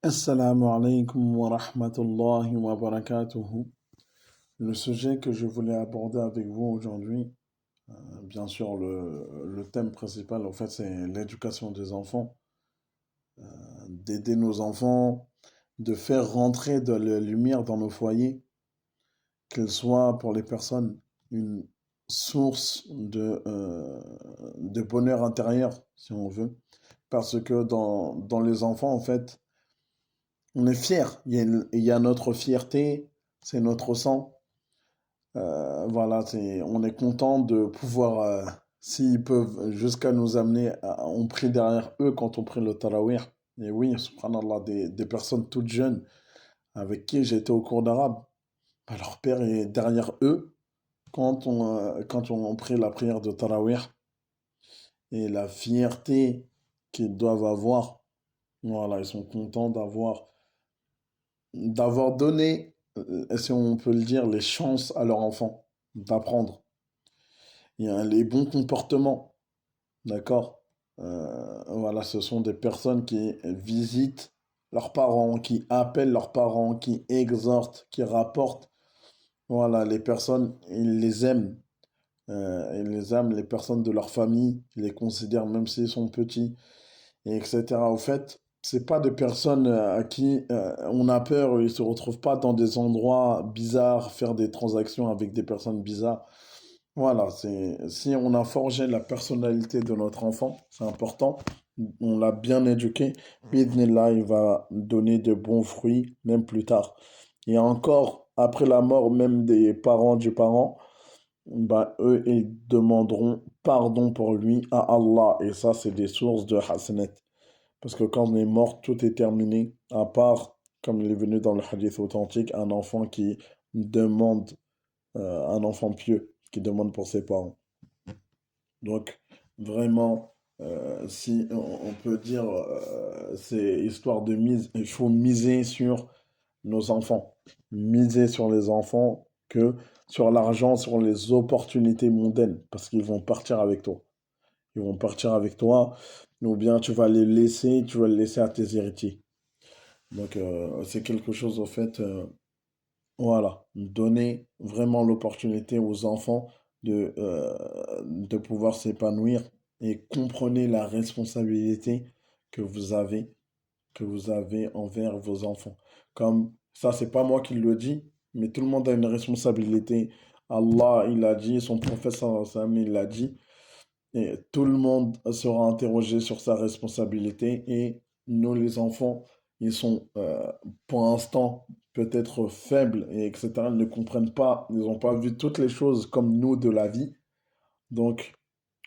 Assalamu alaikum wa rahmatullahi wa barakatuhu. Le sujet que je voulais aborder avec vous aujourd'hui, bien sûr, le thème principal, en fait, c'est l'éducation des enfants, d'aider nos enfants, de faire rentrer de la lumière dans nos foyers, qu'elle soit pour les personnes une source de bonheur intérieur, si on veut. Parce que dans les enfants, en fait, on est fiers. Il y a notre fierté, c'est notre sang. Voilà, on est content de pouvoir, s'ils peuvent jusqu'à nous amener, on prie derrière eux quand on prie le tarawih. Et oui, subhanallah, des personnes toutes jeunes avec qui j'étais au cours d'arabe. Bah, leur père est derrière eux quand on prie la prière de tarawih. Et la fierté qu'ils doivent avoir, voilà, ils sont contents d'avoir donné, si on peut le dire, les chances à leur enfant d'apprendre. Il y a les bons comportements, d'accord? Voilà, ce sont des personnes qui visitent leurs parents, qui appellent leurs parents, qui exhortent, qui rapportent. Voilà, les personnes, ils les aiment, les personnes de leur famille, ils les considèrent même s'ils sont petits, et etc. Au fait, c'est pas des personnes à qui on a peur, ils se retrouvent pas dans des endroits bizarres, faire des transactions avec des personnes bizarres. Voilà, si on a forgé la personnalité de notre enfant, c'est important, on l'a bien éduqué, là, il va donner de bons fruits, même plus tard. Et encore, après la mort même des parents du parent, bah, eux, ils demanderont pardon pour lui à Allah. Et ça, c'est des sources de hasanat. Parce que quand on est mort, tout est terminé, à part, comme il est venu dans le hadith authentique, un enfant qui demande, un enfant pieux, qui demande pour ses parents. Donc, vraiment, si on peut dire, c'est histoire de mise, il faut miser sur nos enfants. Miser sur les enfants que sur l'argent, sur les opportunités mondaines, parce qu'ils vont partir avec toi. Ils vont partir avec toi, ou bien tu vas les laisser à tes héritiers. Donc, c'est quelque chose, au fait, voilà, donner vraiment l'opportunité aux enfants de pouvoir s'épanouir et comprenez la responsabilité que vous avez, que vous avez envers vos enfants. Comme ça, c'est pas moi qui le dis, mais tout le monde a une responsabilité. Allah, il a dit, son prophète, sallallahu alayhi wa sallam, il l'a dit, et tout le monde sera interrogé sur sa responsabilité et nous, les enfants, ils sont pour l'instant peut-être faibles et etc. Ils ne comprennent pas, ils n'ont pas vu toutes les choses comme nous de la vie. Donc,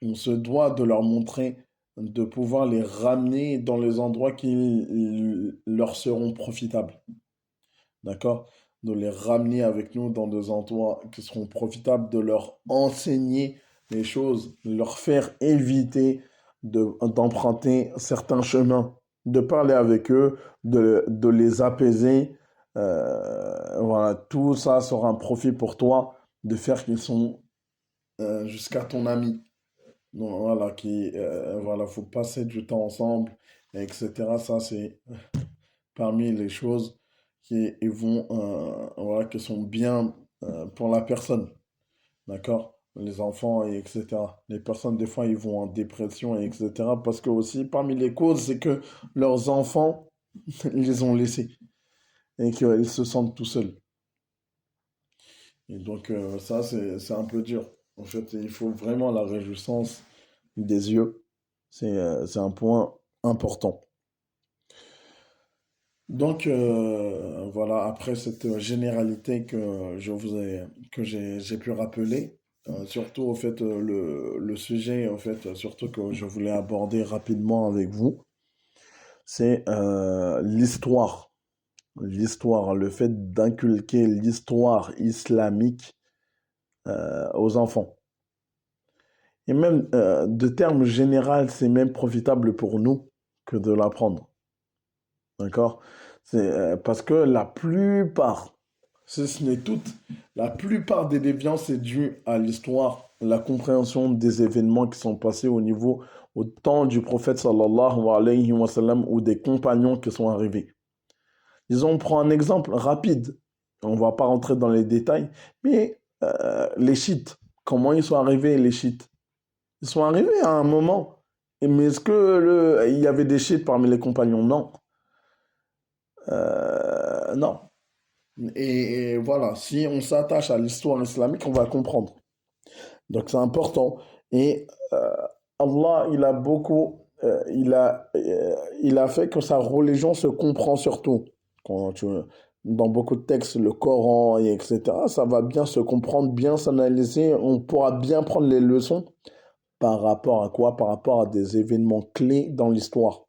on se doit de leur montrer, de pouvoir les ramener dans les endroits qui leur seront profitables. D'accord? De les ramener avec nous dans des endroits qui seront profitables, de leur enseigner les choses, leur faire éviter d'emprunter certains chemins, de parler avec eux, de les apaiser. Voilà, tout ça sera un profit pour toi de faire qu'ils sont jusqu'à ton ami. Donc voilà, voilà, faut passer du temps ensemble, etc. Ça, c'est parmi les choses qui vont, voilà, qui sont bien pour la personne, d'accord? Les enfants, et etc. Les personnes, des fois, ils vont en dépression, et etc. Parce que aussi, parmi les causes, c'est que leurs enfants, ils les ont laissés et qu'ils se sentent tout seuls. Et donc, ça, c'est un peu dur. En fait, il faut vraiment la réjouissance des yeux. C'est un point important. Donc voilà, après cette généralité que que j'ai pu rappeler, surtout au fait le sujet au fait surtout que je voulais aborder rapidement avec vous, c'est l'histoire, le fait d'inculquer l'histoire islamique aux enfants. Et même de termes général, c'est même profitable pour nous que de l'apprendre. D'accord? C'est parce que la plupart, si ce n'est toutes, la plupart des déviances est due à l'histoire, la compréhension des événements qui sont passés au temps du prophète sallallahu alayhi wa sallam ou des compagnons qui sont arrivés. Disons, on prend un exemple rapide. On va pas rentrer dans les détails, mais les chiites, comment ils sont arrivés, les chiites? Ils sont arrivés à un moment. Mais est-ce que il y avait des chiites parmi les compagnons? Non. Non. Et voilà, si on s'attache à l'histoire islamique, on va comprendre. Donc c'est important. Et Allah, il a fait que sa religion se comprend surtout. Quand tu, dans beaucoup de textes, le Coran, et etc., ça va bien se comprendre, bien s'analyser. On pourra bien prendre les leçons par rapport à quoi? Par rapport à des événements clés dans l'histoire.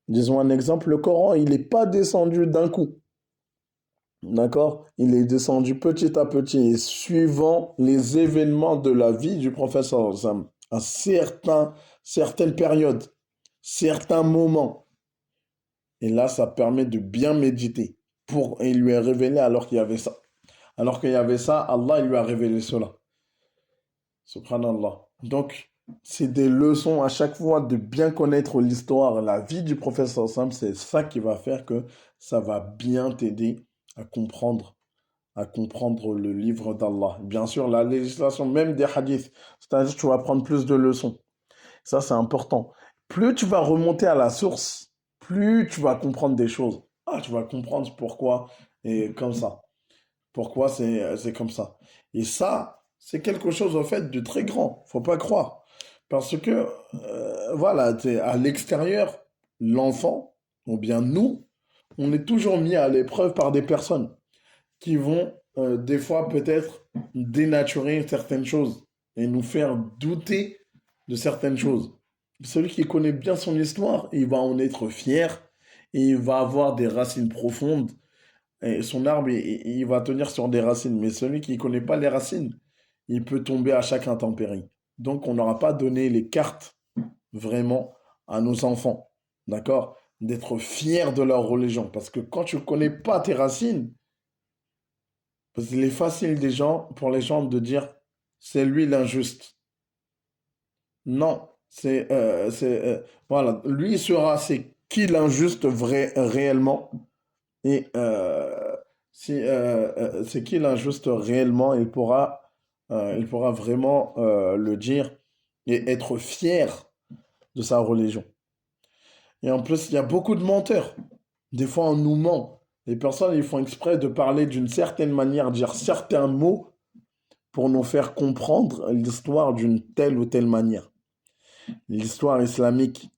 Disons un exemple, le Coran, il n'est pas descendu d'un coup. D'accord? Il est descendu petit à petit et suivant les événements de la vie du prophète sallallahu alayhi wa sallam, à certaines périodes, certains moments. Et là, ça permet de bien méditer. Et il lui est révélé alors qu'il y avait ça. Alors qu'il y avait ça, Allah il lui a révélé cela. Subhanallah. Donc, c'est des leçons à chaque fois de bien connaître l'histoire, la vie du prophète sallallahu alayhi wa sallam. C'est ça qui va faire que ça va bien t'aider à comprendre le livre d'Allah. Bien sûr, la législation, même des hadiths, c'est-à-dire que tu vas prendre plus de leçons. Ça, c'est important. Plus tu vas remonter à la source, plus tu vas comprendre des choses. Ah, tu vas comprendre pourquoi et comme ça. Pourquoi c'est comme ça. Et ça, c'est quelque chose, en fait, de très grand. Faut pas croire. Parce que, voilà, à l'extérieur, l'enfant, ou bien nous, on est toujours mis à l'épreuve par des personnes qui vont des fois peut-être dénaturer certaines choses et nous faire douter de certaines choses. Celui qui connaît bien son histoire, il va en être fier et il va avoir des racines profondes et son arbre, il va tenir sur des racines. Mais celui qui ne connaît pas les racines, il peut tomber à chaque intempérie. Donc on n'aura pas donné les cartes vraiment à nos enfants, d'accord? D'être fiers de leur religion. Parce que quand tu ne connais pas tes racines, parce qu'il est facile pour les gens de dire c'est lui l'injuste. Non, voilà, lui sera c'est qui l'injuste réellement et si c'est qui l'injuste réellement, il pourra vraiment le dire et être fier de sa religion. Et en plus, il y a beaucoup de menteurs. Des fois, on nous ment. Les personnes, ils font exprès de parler d'une certaine manière, dire certains mots pour nous faire comprendre l'histoire d'une telle ou telle manière. L'histoire islamique,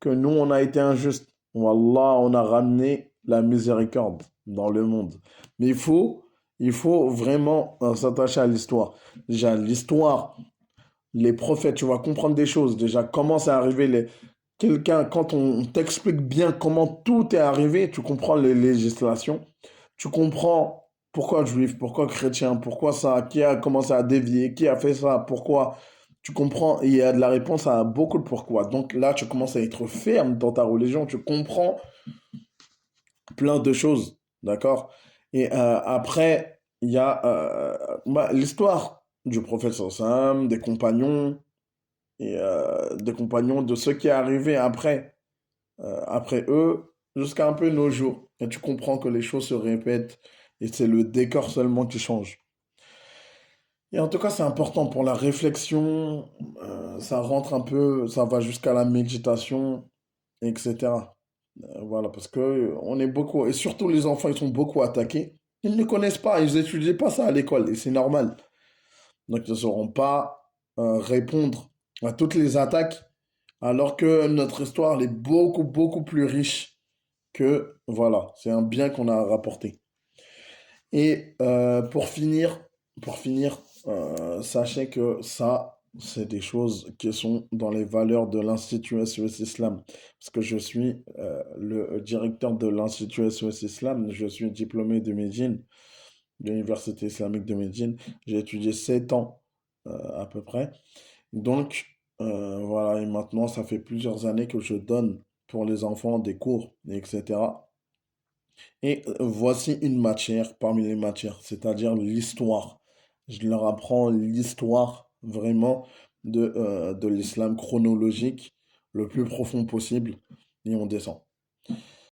que nous, on a été injuste. Wallah, on a ramené la miséricorde dans le monde. Mais il faut vraiment s'attacher à l'histoire. Déjà, l'histoire, les prophètes, tu vas comprendre des choses. Déjà, comment c'est arrivé quelqu'un, quand on t'explique bien comment tout est arrivé, tu comprends les législations, tu comprends pourquoi juif, pourquoi chrétien, pourquoi ça, qui a commencé à dévier, qui a fait ça, pourquoi. Tu comprends, il y a de la réponse à beaucoup de pourquoi. Donc là, tu commences à être ferme dans ta religion, tu comprends plein de choses, d'accord? Et après, il y a l'histoire du prophète sallallahu alayhi wa sallam, des compagnons, et des compagnons de ceux qui est arrivé après eux, jusqu'à un peu nos jours. Et tu comprends que les choses se répètent et c'est le décor seulement qui change. Et en tout cas, c'est important pour la réflexion, ça rentre un peu, ça va jusqu'à la méditation, etc. Voilà, parce que on est beaucoup, et surtout les enfants, ils sont beaucoup attaqués. Ils ne connaissent pas, ils n'étudient pas ça à l'école, et c'est normal. Donc, ils ne sauront pas répondre à toutes les attaques, alors que notre histoire, elle est beaucoup, beaucoup plus riche que, voilà, c'est un bien qu'on a rapporté. Et pour finir, sachez que ça, c'est des choses qui sont dans les valeurs de l'Institut SOS Islam. Parce que je suis le directeur de l'Institut SOS Islam, je suis diplômé de Médine, de l'Université islamique de Médine. J'ai étudié 7 ans à peu près. Donc, voilà, et maintenant, ça fait plusieurs années que je donne pour les enfants des cours, etc. Et voici une matière parmi les matières, c'est-à-dire l'histoire. Je leur apprends l'histoire vraiment de l'islam chronologique, le plus profond possible, et on descend.